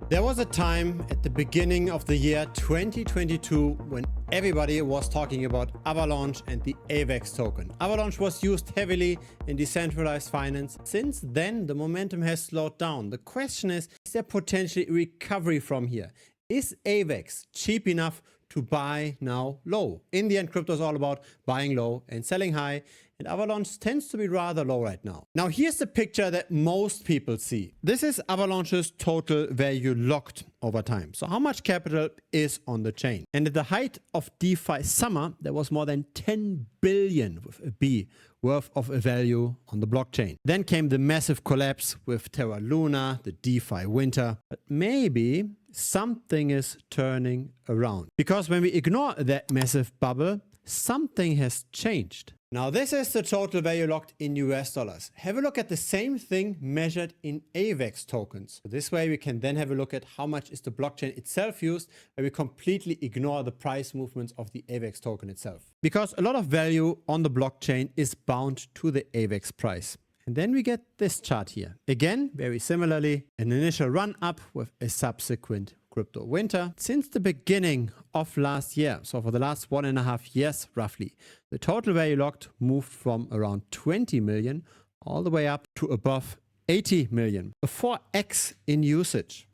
There was a time at the beginning of the year 2022 when everybody was talking about Avalanche and the AVAX token. Avalanche was used heavily in decentralized finance. Since then, the momentum has slowed down. The question is there potentially recovery from here? Is AVAX cheap enough to buy now low? In the end, crypto is all about buying low and selling high, and Avalanche tends to be rather low right now. Now, here's the picture that most people see. This is Avalanche's total value locked over time. So how much capital is on the chain? And at the height of DeFi summer, there was more than 10 billion with a B worth of value on the blockchain. Then came the massive collapse with Terra Luna, the DeFi winter. But maybe something is turning around. Because when we ignore that massive bubble, something has changed. Now this is the total value locked in US dollars. Have a look at the same thing measured in AVAX tokens. This way we can then have a look at how much is the blockchain itself used, where we completely ignore the price movements of the AVAX token itself. Because a lot of value on the blockchain is bound to the AVAX price. And then we get this chart here. Again, very similarly, an initial run up with a subsequent crypto winter. Since the beginning of last year, so for the last 1.5 years roughly, the total value locked moved from around 20 million all the way up to above 80 million, a 4x in usage.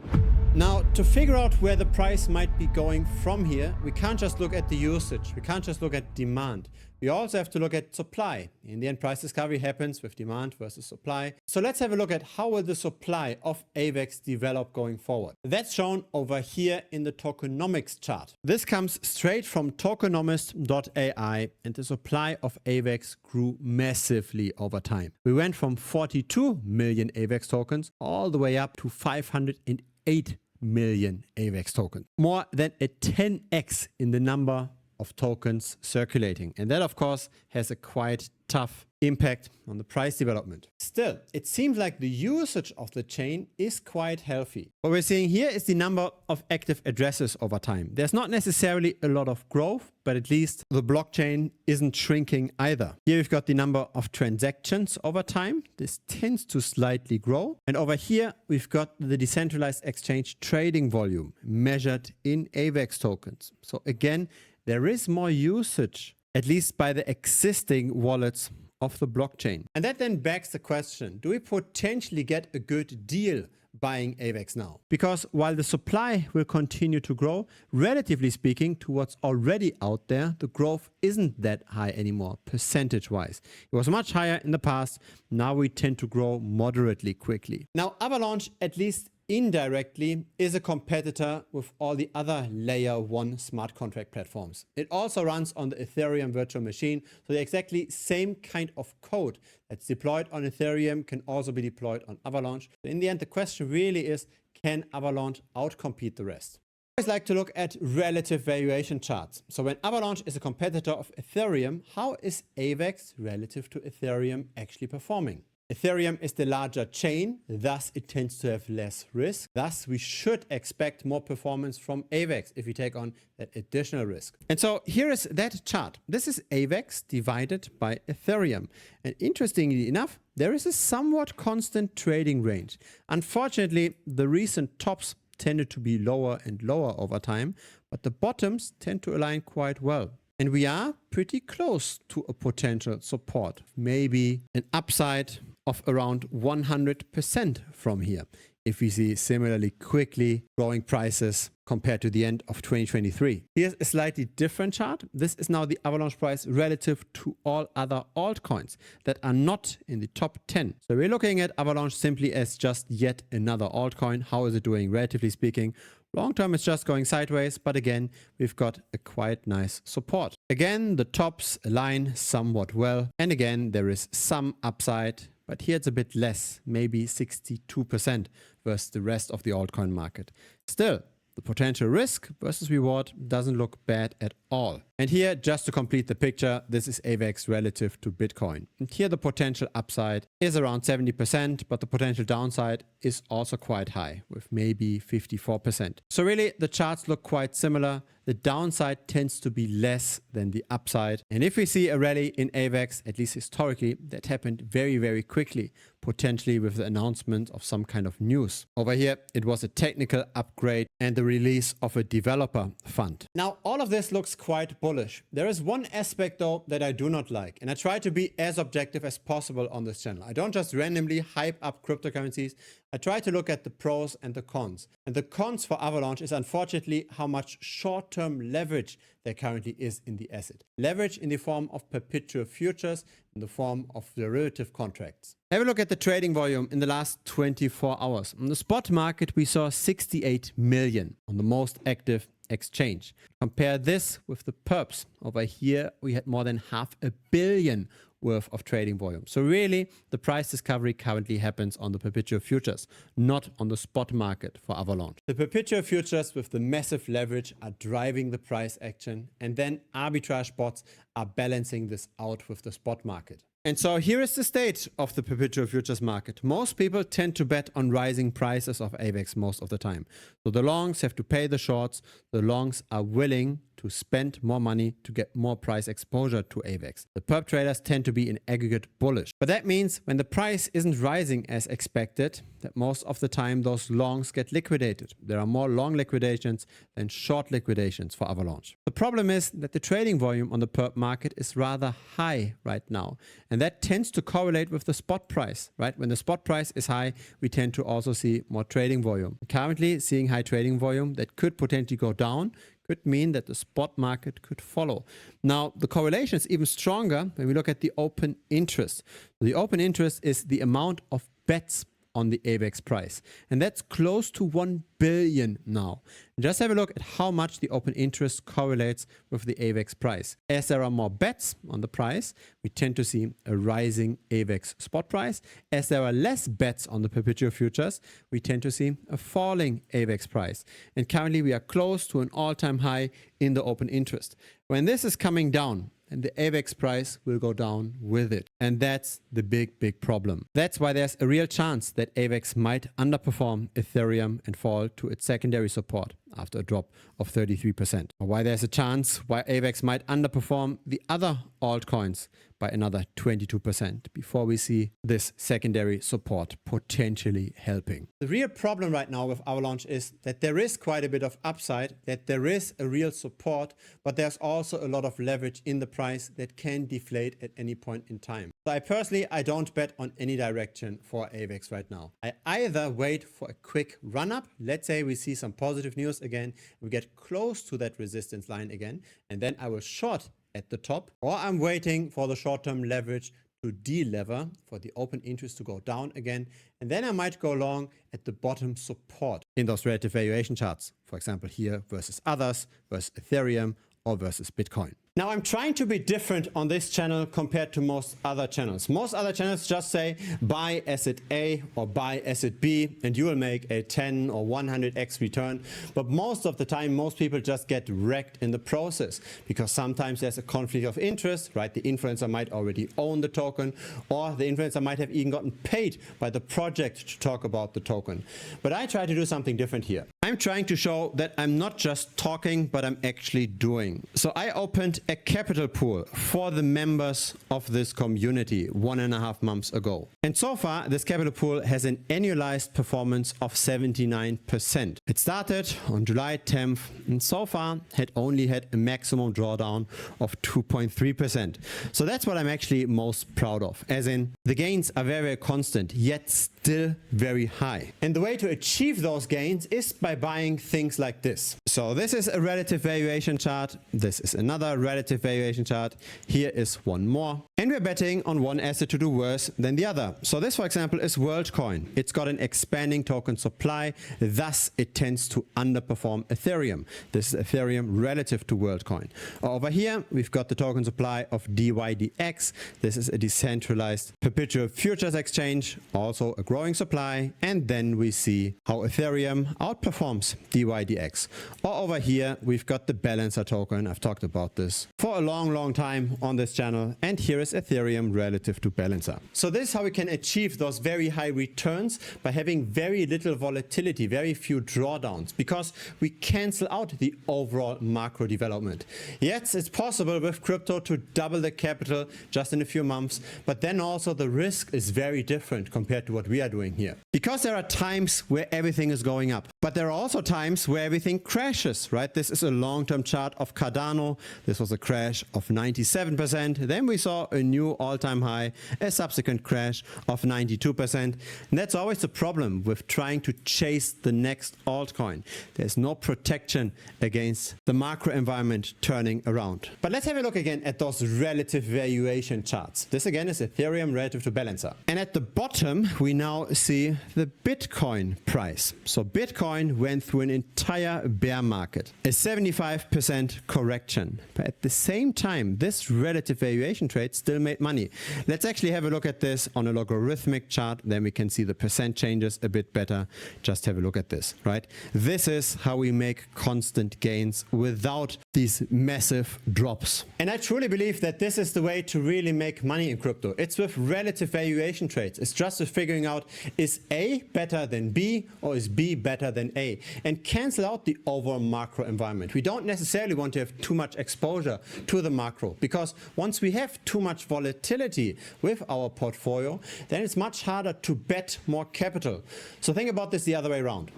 Now, to figure out where the price might be going from here, we can't just look at the usage. We can't just look at demand. We also have to look at supply. In the end, price discovery happens with demand versus supply. So let's have a look at how will the supply of AVAX develop going forward. That's shown over here in the Tokenomics chart. This comes straight from Tokenomics.ai, and the supply of AVAX grew massively over time. We went from 42 million AVAX tokens all the way up to 508 million AVAX tokens. More than a 10x in the number of tokens circulating. And that, of course, has a quite tough impact on the price development. Still, it seems like the usage of the chain is quite healthy. What we're seeing here is the number of active addresses over time. There's not necessarily a lot of growth, but at least the blockchain isn't shrinking either. Here we've got the number of transactions over time. This tends to slightly grow. And over here, we've got the decentralized exchange trading volume measured in AVAX tokens. So again, there is more usage, at least by the existing wallets of the blockchain. And that then begs the question, do we potentially get a good deal buying AVAX now? Because while the supply will continue to grow, relatively speaking to what's already out there, the growth isn't that high anymore, percentage-wise. It was much higher in the past. Now we tend to grow moderately quickly. Now, Avalanche, at least indirectly, is a competitor with all the other layer 1 smart contract platforms. It also runs on the Ethereum virtual machine, so the exactly same kind of code that's deployed on Ethereum can also be deployed on Avalanche. In the end, the question really is, can Avalanche outcompete the rest? I always like to look at relative valuation charts. So when Avalanche is a competitor of Ethereum, how is AVAX relative to Ethereum actually performing? Ethereum is the larger chain, thus it tends to have less risk. Thus, we should expect more performance from AVAX if we take on that additional risk. And so here is that chart. This is AVAX divided by Ethereum. And interestingly enough, there is a somewhat constant trading range. Unfortunately, the recent tops tended to be lower and lower over time, but the bottoms tend to align quite well. And we are pretty close to a potential support, maybe an upside of around 100% from here, if we see similarly quickly growing prices compared to the end of 2023. Here's a slightly different chart. This is now the Avalanche price relative to all other altcoins that are not in the top 10. So we're looking at Avalanche simply as just yet another altcoin. How is it doing relatively speaking? Long term, it's just going sideways, but again, we've got a quite nice support. Again, the tops align somewhat well. And again, there is some upside, but here it's a bit less, maybe 62% versus the rest of the altcoin market. Still, the potential risk versus reward doesn't look bad at all. And here, just to complete the picture, this is AVAX relative to Bitcoin. And here the potential upside is around 70%, but the potential downside is also quite high, with maybe 54%. So really, the charts look quite similar. The downside tends to be less than the upside. And if we see a rally in AVAX, at least historically, that happened very, very quickly, potentially with the announcement of some kind of news. Over here, it was a technical upgrade and the release of a developer fund. Now, all of this looks quite bullish. There is one aspect though that I do not like, and I try to be as objective as possible on this channel. I don't just randomly hype up cryptocurrencies. I try to look at the pros and the cons. And the cons for Avalanche is unfortunately how much short-term leverage there currently is in the asset. Leverage in the form of perpetual futures, in the form of derivative contracts. Have a look at the trading volume in the last 24 hours. On the spot market, we saw 68 million on the most active exchange. Compare this with the perps. Over here, we had more than 500 million worth of trading volume. So really, the price discovery currently happens on the perpetual futures, not on the spot market for Avalanche. The perpetual futures with the massive leverage are driving the price action, and then arbitrage bots are balancing this out with the spot market. And so here is the state of the perpetual futures market. Most people tend to bet on rising prices of AVAX most of the time. So the longs have to pay the shorts. The longs are willing to spend more money to get more price exposure to AVAX. The perp traders tend to be in aggregate bullish. But that means when the price isn't rising as expected, that most of the time those longs get liquidated. There are more long liquidations than short liquidations for Avalanche. The problem is that the trading volume on the perp market is rather high right now. And that tends to correlate with the spot price, right? When the spot price is high, we tend to also see more trading volume. Currently, seeing high trading volume that could potentially go down could mean that the spot market could follow. Now, the correlation is even stronger when we look at the open interest. The open interest is the amount of bets on the AVAX price. And that's close to 1 billion now. And just have a look at how much the open interest correlates with the AVAX price. As there are more bets on the price, we tend to see a rising AVAX spot price. As there are less bets on the perpetual futures, we tend to see a falling AVAX price. And currently we are close to an all-time high in the open interest. When this is coming down, and the AVAX price will go down with it. And that's the big problem. That's why there's a real chance that AVAX might underperform Ethereum and fall to its secondary support after a drop of 33%. Or why there's a chance why AVAX might underperform the other altcoins by another 22% before we see this secondary support potentially helping. The real problem right now with Avalanche is that there is quite a bit of upside, that there is a real support, but there's also a lot of leverage in the price that can deflate at any point in time. So I don't bet on any direction for AVAX right now. I either wait for a quick run up. Let's say we see some positive news again, we get close to that resistance line again, and then I will short at the top, or I'm waiting for the short-term leverage to de-lever, for the open interest to go down again, and then I might go long at the bottom support in those relative valuation charts. For example, here versus others, versus Ethereum, or versus Bitcoin. Now, I'm trying to be different on this channel compared to most other channels. Most other channels just say buy asset A or buy asset B and you will make a 10 or 100x return. But most of the time, most people just get wrecked in the process because sometimes there's a conflict of interest, right? The influencer might already own the token, or the influencer might have even gotten paid by the project to talk about the token. But I try to do something different here. I'm trying to show that I'm not just talking, but I'm actually doing. So I opened a capital pool for the members of this community 1.5 months ago. And so far, this capital pool has an annualized performance of 79%. It started on July 10th and so far had only had a maximum drawdown of 2.3%. So that's what I'm actually most proud of, as in the gains are very constant, yet still very high. And the way to achieve those gains is by buying things like this. So this is a relative valuation chart. This is another relative valuation chart. Here is one more. And we're betting on one asset to do worse than the other. So this, for example, is WorldCoin. It's got an expanding token supply. Thus, it tends to underperform Ethereum. This is Ethereum relative to WorldCoin. Over here, we've got the token supply of DYDX. This is a decentralized perpetual futures exchange, also a growing supply, and then we see how Ethereum outperforms DYDX. Or over here, we've got the Balancer token. I've talked about this for a long time on this channel, and here is Ethereum relative to Balancer. So this is how we can achieve those very high returns by having very little volatility, very few drawdowns, because we cancel out the overall macro development. Yes, it's possible with crypto to double the capital just in a few months, but then also the risk is very different compared to what we are doing here. Because there are times where everything is going up, but there are also times where everything crashes, right? This is a long-term chart of Cardano. This was a crash of 97%. Then we saw a new all-time high, a subsequent crash of 92%. And that's always the problem with trying to chase the next altcoin. There's no protection against the macro environment turning around. But let's have a look again at those relative valuation charts. This again is Ethereum relative to Balancer. And at the bottom, we now see the Bitcoin price. So Bitcoin went through an entire bear market, a 75% correction. But at the same time, this relative valuation trade still made money. Let's actually have a look at this on a logarithmic chart. Then we can see the percent changes a bit better. Just have a look at this, right? This is how we make constant gains without these massive drops. And I truly believe that this is the way to really make money in crypto. It's with relative valuation trades. It's just with figuring out, is A better than B or is B better than A? And cancel out the overall macro environment. We don't necessarily want to have too much exposure to the macro, because once we have too much volatility with our portfolio, then it's much harder to bet more capital. So think about this the other way around.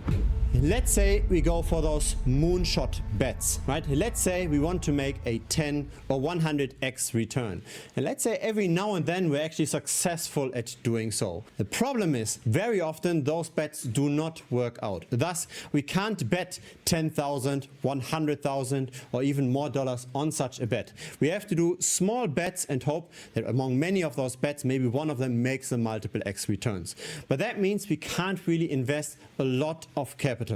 Let's say we go for those moonshot bets, right? Let's say we want to make a 10 or 100x return. And let's say every now and then we're actually successful at doing so. The problem is very often those bets do not work out. Thus, we can't bet 10,000, 100,000 or even more dollars on such a bet. We have to do small bets and hope that among many of those bets, maybe one of them makes a multiple X returns. But that means we can't really invest a lot of capital.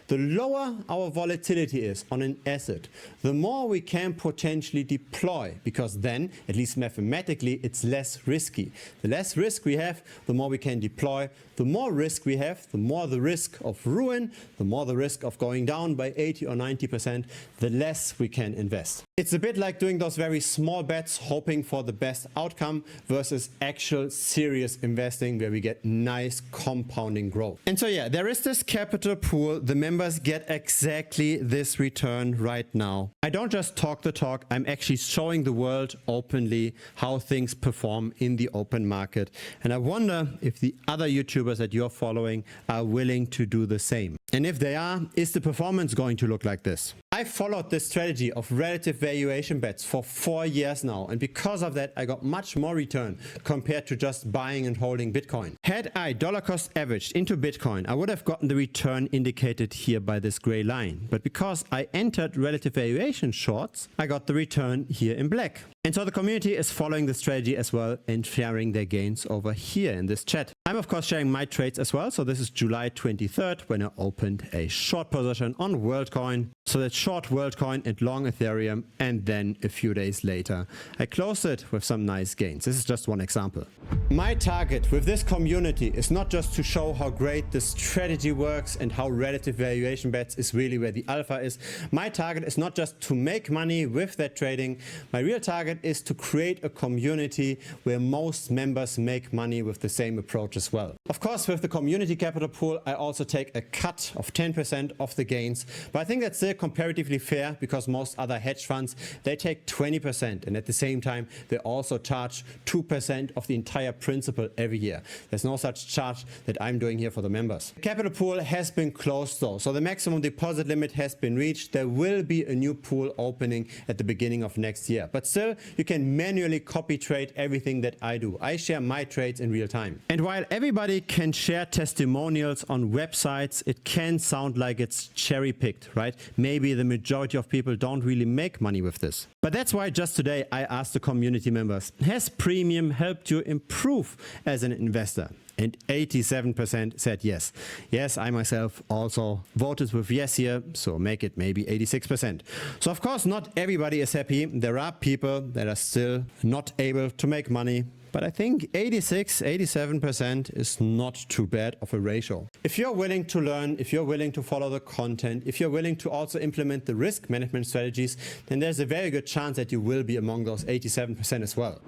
The lower our volatility is on an asset, the more we can potentially deploy, because then, at least mathematically, it's less risky. The less risk we have, the more we can deploy. The more risk we have, the more the risk of ruin, the more the risk of going down by 80 or 90%, the less we can invest. It's a bit like doing those very small bets, hoping for the best outcome, versus actual serious investing where we get nice compounding growth. And so yeah, there is this capital pool. The members get exactly this return right now. I don't just talk the talk, I'm actually showing the world openly how things perform in the open market. And I wonder if the other YouTubers that you're following are willing to do the same. And if they are, is the performance going to look like this? I followed this strategy of relative valuation bets for 4 years now, and because of that I got much more return compared to just buying and holding Bitcoin. Had I dollar cost averaged into Bitcoin, I would have gotten the return indicated here by this gray line. But because I entered relative valuation shorts, I got the return here in black. And so the community is following the strategy as well and sharing their gains over here in this chat. I'm of course sharing my trades as well. So this is July 23rd when I opened a short position on WorldCoin. So that's short WorldCoin and long Ethereum, and then a few days later I closed it with some nice gains. This is just one example. My target with this community is not just to show how great the strategy works and how relative valuation bets is really where the alpha is. My target is not just to make money with that trading. My real target is to create a community where most members make money with the same approach as well. Of course, with the community capital pool, I also take a cut of 10% of the gains, but I think that's still comparatively fair because most other hedge funds, they take 20%, and at the same time they also charge 2% of the entire principal every year. There's no such charge that I'm doing here for the members. The capital pool has been closed though, so the maximum deposit limit has been reached. There will be a new pool opening at the beginning of next year, but still you can manually copy trade everything that I do. I share my trades in real time. And while everybody can share testimonials on websites, it can sound like it's cherry picked, right? Maybe the majority of people don't really make money with this. But that's why just today I asked the community members, has Premium helped you improve as an investor? And 87% said yes. Yes, I myself also voted with yes here, so make it maybe 86%. So of course not everybody is happy. There are people that are still not able to make money, but I think 86, 87% is not too bad of a ratio. If you're willing to learn, if you're willing to follow the content, if you're willing to also implement the risk management strategies, then there's a very good chance that you will be among those 87% as well.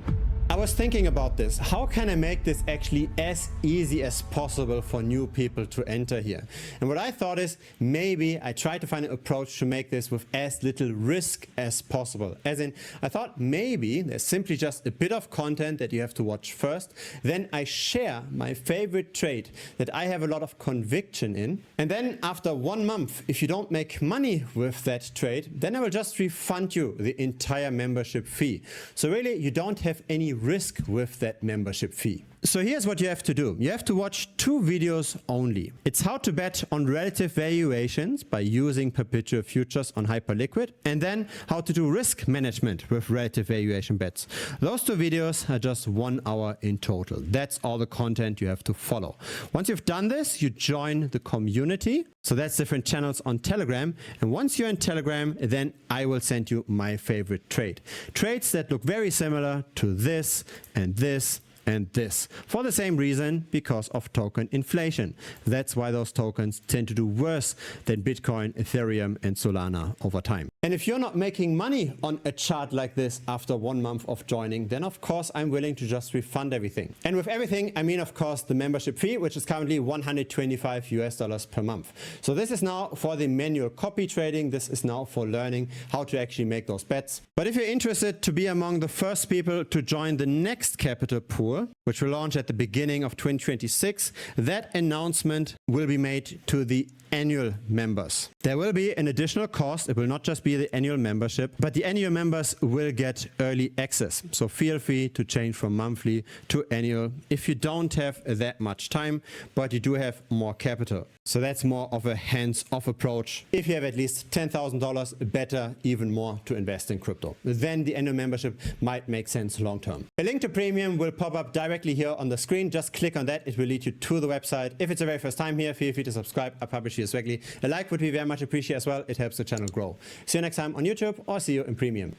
I was thinking about this. How can I make this actually as easy as possible for new people to enter here? And what I thought is maybe I try to find an approach to make this with as little risk as possible. As in, I thought maybe there's simply just a bit of content that you have to watch first. Then I share my favorite trade that I have a lot of conviction in. And then after 1 month, if you don't make money with that trade, then I will just refund you the entire membership fee. So really, you don't have any risk with that membership fee. So here's what you have to do. You have to watch 2 videos only. It's how to bet on relative valuations by using perpetual futures on hyperliquid, and then how to do risk management with relative valuation bets. Those 2 videos are just 1 hour in total. That's all the content you have to follow. Once you've done this, you join the community. So that's different channels on Telegram. And once you're in Telegram, then I will send you my favorite trade. Trades that look very similar to this and this and this, for the same reason, because of token inflation. That's why those tokens tend to do worse than Bitcoin, Ethereum, and Solana over time. And if you're not making money on a chart like this after 1 month of joining, then of course I'm willing to just refund everything. And with everything, I mean, of course, the membership fee, which is currently $125 per month. So this is now for the manual copy trading. This is now for learning how to actually make those bets. But if you're interested to be among the first people to join the next capital pool, which will launch at the beginning of 2026, that announcement will be made to the annual members. There will be an additional cost. It will not just be the annual membership, but the annual members will get early access. So feel free to change from monthly to annual if you don't have that much time, but you do have more capital. So that's more of a hands-off approach. If you have at least $10,000, better even more to invest in crypto. Then the annual membership might make sense long term. A link to premium will pop up directly here on the screen. Just click on that. It will lead you to the website. If it's the very first time here, feel free to subscribe. I publish here regularly. A like would be very much appreciated as well. It helps the channel grow. See you next time on YouTube, or see you in premium.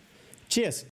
Cheers.